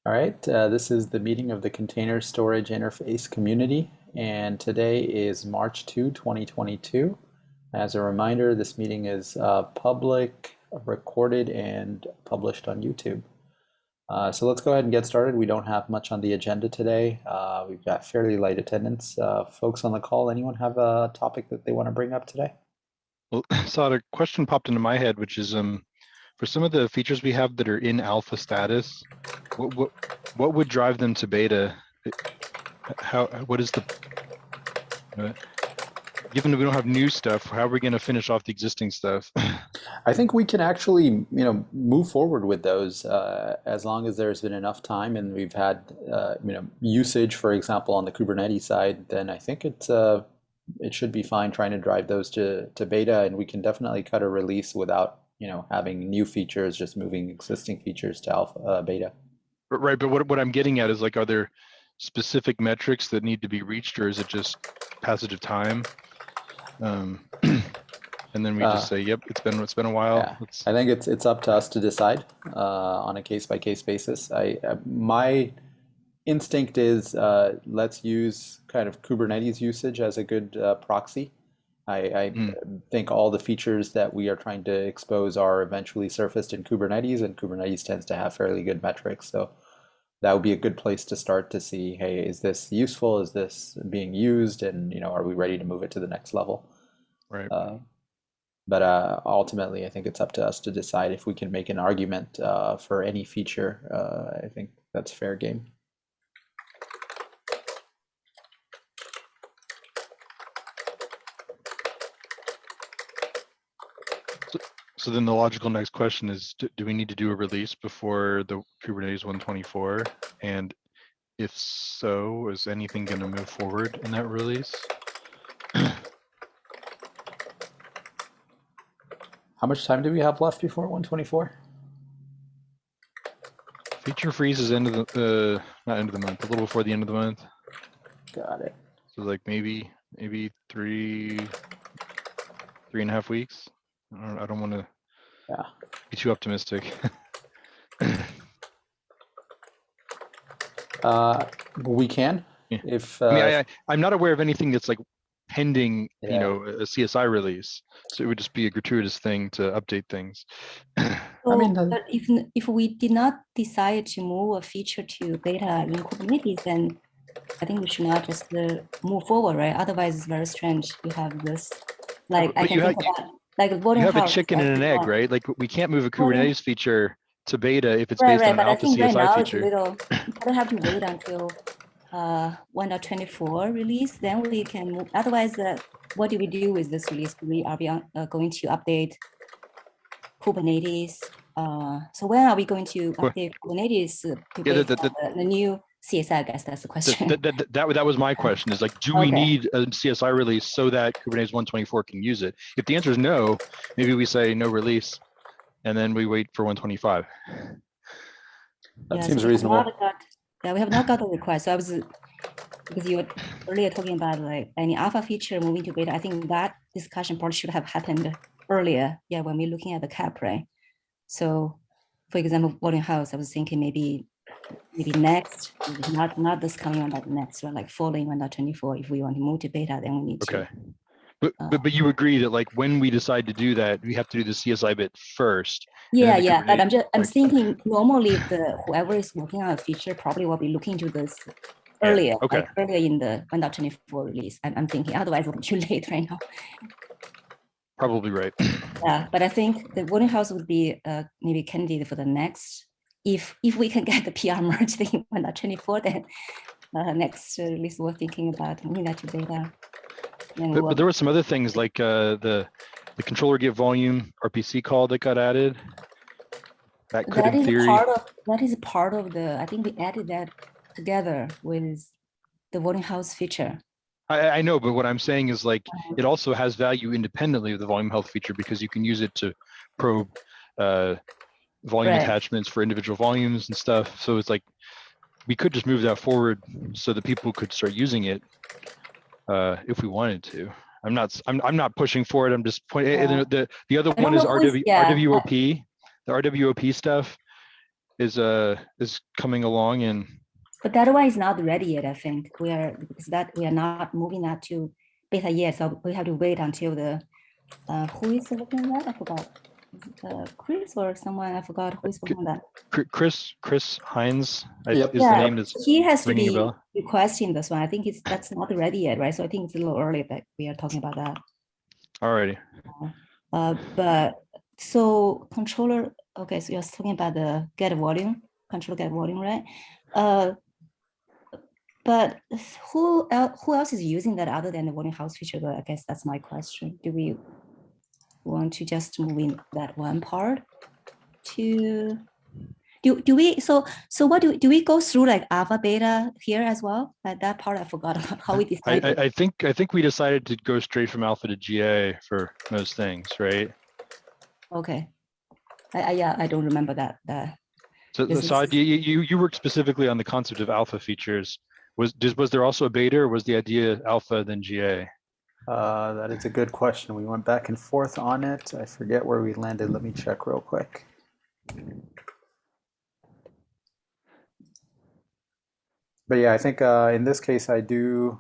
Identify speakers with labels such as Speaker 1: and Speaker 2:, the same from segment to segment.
Speaker 1: All right, this is the meeting of the Container Storage Interface community, and today is March 2, 2022. As a reminder, this meeting is public, recorded, and published on YouTube. So let's go ahead and get started. We don't have much on the agenda today. We've got fairly light attendance. Folks on the call, anyone have a topic that they want to bring up today?
Speaker 2: Well, so a question popped into my head, which is for some of the features we have that are in alpha status, what would drive them to beta? What is given that we don't have new stuff, how are we going to finish off the existing stuff?
Speaker 1: I think we can actually, move forward with those as long as there's been enough time and we've had, usage, for example, on the Kubernetes side. Then I think it should be fine trying to drive those to beta, and we can definitely cut a release without, having new features, just moving existing features to alpha beta.
Speaker 2: Right, but what I'm getting at is are there specific metrics that need to be reached, or is it just passage of time? And then we just say, yep, it's been a while.
Speaker 1: Yeah, I think it's up to us to decide on a case by case basis. My instinct is let's use kind of Kubernetes usage as a good proxy. I think all the features that we are trying to expose are eventually surfaced in Kubernetes, and Kubernetes tends to have fairly good metrics. So that would be a good place to start to see, hey, is this useful? Is this being used? And are we ready to move it to the next level?
Speaker 2: Right.
Speaker 1: But ultimately, I think it's up to us to decide if we can make an argument for any feature. I think that's fair game.
Speaker 2: So then the logical next question is, do we need to do a release before the Kubernetes 124? And if so, is anything going to move forward in that release?
Speaker 1: How much time do we have left before 124?
Speaker 2: Feature freeze is end of the not end of the month, a little before the end of the month.
Speaker 1: Got it.
Speaker 2: So maybe 3.5 weeks. I don't want to be too optimistic.
Speaker 1: We can.
Speaker 2: Yeah.
Speaker 1: If
Speaker 2: I'm not aware of anything that's pending, a CSI release. So it would just be a gratuitous thing to update things.
Speaker 3: But if we did not decide to move a feature to beta in Kubernetes, then I think we should not just move forward, right? Otherwise, it's very strange. You have this,
Speaker 2: you have a chicken and an egg, right? We can't move a Kubernetes feature to beta if it's based on an alpha CSI
Speaker 3: right now
Speaker 2: feature.
Speaker 3: It's a little, you probably have to wait until 1.24 release, then we can move. Otherwise, what do we do with this release? We are going to update Kubernetes. So when are we going to update Kubernetes the new CSI? I guess that's the question.
Speaker 2: That was my question. Is do we need a CSI release so that Kubernetes 124 can use it? If the answer is no, maybe we say no release, and then we wait for 125.
Speaker 1: That seems reasonable.
Speaker 3: We have not got the request. So because you were earlier talking about any alpha feature moving to beta, I think that discussion probably should have happened earlier. Yeah, when we're looking at the cap, right? So, for example, Volume House, I was thinking maybe next, not this coming one, but next one, following 1.24. If we want to move to beta, then we need to.
Speaker 2: But you agree that when we decide to do that, we have to do the CSI bit first.
Speaker 3: Yeah. But I'm thinking normally whoever is working on a feature probably will be looking to this earlier, earlier in the 1.24 release. I'm thinking otherwise it'll be too late right now.
Speaker 2: Probably right.
Speaker 3: Yeah, but I think the voting house would be maybe candidate for the next. If we can get the PR merged in 1.24, then next release we're thinking about moving that to beta.
Speaker 2: But there were some other things like the controller get volume RPC call that got added. That in theory.
Speaker 3: That is part of the. I think we added that together with the voting house feature.
Speaker 2: I know, but what I'm saying is it also has value independently of the volume health feature because you can use it to probe volume attachments for individual volumes and stuff. So it's we could just move that forward so that people could start using it if we wanted to. I'm not pushing for it. I'm just pointing. The other one is RWOP. The RWOP stuff is coming along, and
Speaker 3: But that one is not ready yet, I think. We are not moving that to beta yet, so we have to wait until the who is looking at that? I forgot. Chris or someone, I forgot who is working on that.
Speaker 2: Chris Hines
Speaker 1: Yep.
Speaker 2: is the name that's
Speaker 3: he has to
Speaker 2: ringing a
Speaker 3: be
Speaker 2: bell.
Speaker 3: requesting this one. I think that's not ready yet, right? So I think it's a little early that we are talking about that.
Speaker 2: Alrighty.
Speaker 3: But so controller, okay, so you're talking about the get volume, right? But who else is using that other than the volume house feature? I guess that's my question. Do we want to just move in that one part to do we so what do we go through like alpha beta here as well? That part I forgot how we decided.
Speaker 2: I think we decided to go straight from alpha to GA for most things, right?
Speaker 3: Okay. I don't remember that.
Speaker 2: So Saad, you worked specifically on the concept of alpha features. Was there also a beta, or was the idea alpha then GA?
Speaker 1: That is a good question. We went back and forth on it. I forget where we landed. Let me check real quick. But yeah, I think in this case, I do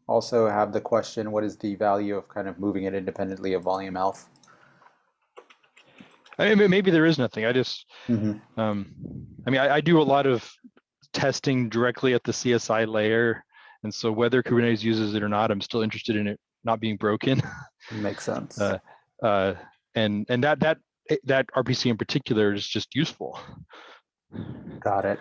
Speaker 1: also have the question, what is the value of kind of moving it independently of volume alpha?
Speaker 2: I mean, maybe there is nothing. I just,
Speaker 1: Mm-hmm.
Speaker 2: I mean, I do a lot of testing directly at the CSI layer. And so whether Kubernetes uses it or not, I'm still interested in it not being broken.
Speaker 1: Makes sense.
Speaker 2: And that RPC in particular is just useful.
Speaker 1: Got it.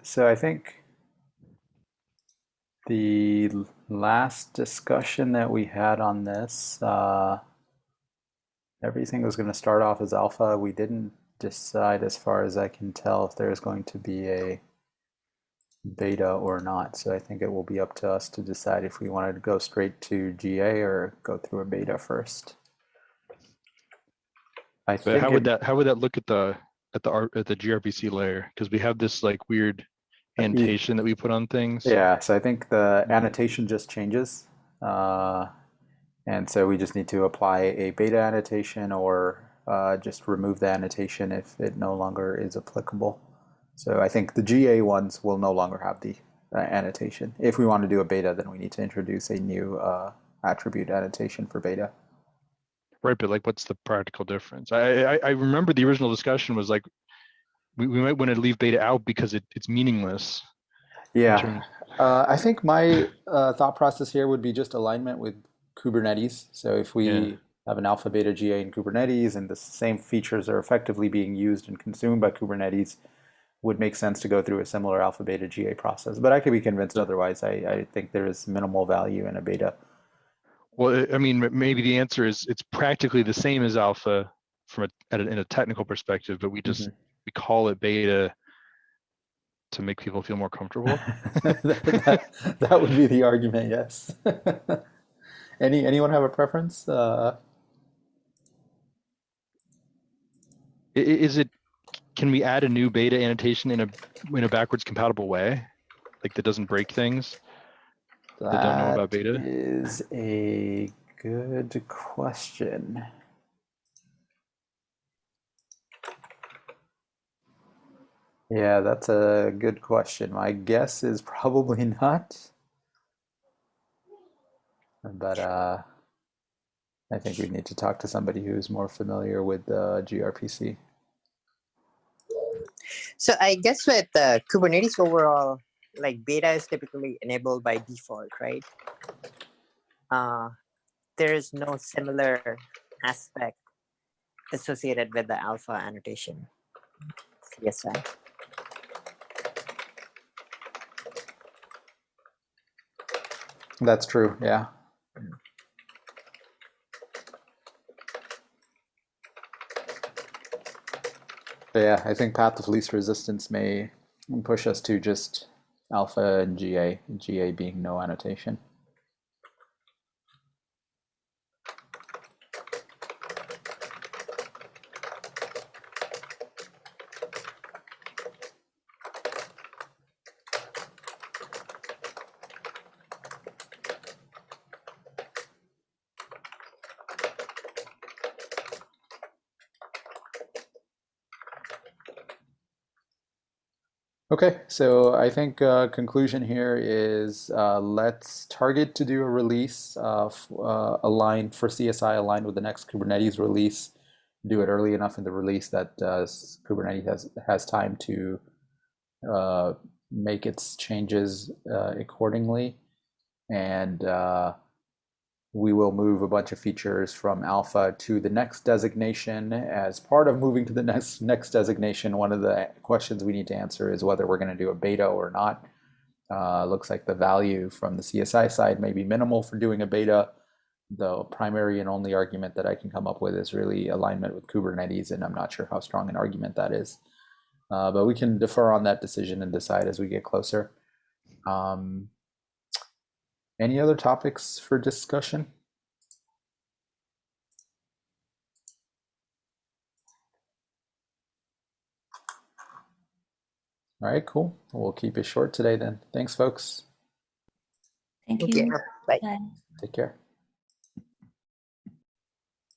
Speaker 1: So I think the last discussion that we had on this, everything was going to start off as alpha. We didn't decide, as far as I can tell, if there's going to be a beta or not. So I think it will be up to us to decide if we wanted to go straight to GA or go through a beta first.
Speaker 2: But how would that look at the gRPC layer? Because we have this like weird annotation that we put on things.
Speaker 1: Yeah, so I think the annotation just changes. And so we just need to apply a beta annotation or just remove the annotation if it no longer is applicable. So I think the GA ones will no longer have the annotation. If we want to do a beta, then we need to introduce a new attribute annotation for beta.
Speaker 2: Right, but like, what's the practical difference? I remember the original discussion was like, we might want to leave beta out because it's meaningless.
Speaker 1: Yeah, I think my thought process here would be just alignment with Kubernetes. So if we have an alpha, beta, GA in Kubernetes and the same features are effectively being used and consumed by Kubernetes, would make sense to go through a similar alpha, beta, GA process. But I could be convinced otherwise. I think there is minimal value in a beta.
Speaker 2: Well, I mean, maybe the answer is it's practically the same as alpha in a technical perspective, but we just we call it beta to make people feel more comfortable.
Speaker 1: that would be the argument, yes. Anyone have a preference?
Speaker 2: Is it? Can we add a new beta annotation in a backwards compatible way, like that doesn't break things? That don't know about beta?
Speaker 1: Is a good question. Yeah, that's a good question. My guess is probably not, but I think we need to talk to somebody who's more familiar with gRPC.
Speaker 4: So I guess with Kubernetes overall, like beta is typically enabled by default, right? There is no similar aspect associated with the alpha annotation, CSI.
Speaker 1: That's true, yeah. But yeah, I think path of least resistance may push us to just alpha and GA being no annotation. Okay, so I think conclusion here is let's target to do a release aligned for CSI aligned with the next Kubernetes release. Do it early enough in the release that Kubernetes has time to make its changes accordingly, and we will move a bunch of features from alpha to the next designation. As part of moving to the next designation, one of the questions we need to answer is whether we're going to do a beta or not. Looks like the value from the CSI side may be minimal for doing a beta. The primary and only argument that I can come up with is really alignment with Kubernetes, and I'm not sure how strong an argument that is. But we can defer on that decision and decide as we get closer. Any other topics for discussion? All right, cool. We'll keep it short today then. Thanks, folks.
Speaker 3: Thank
Speaker 4: Thank
Speaker 3: you.
Speaker 4: you. Bye.
Speaker 3: Bye.
Speaker 1: Take care.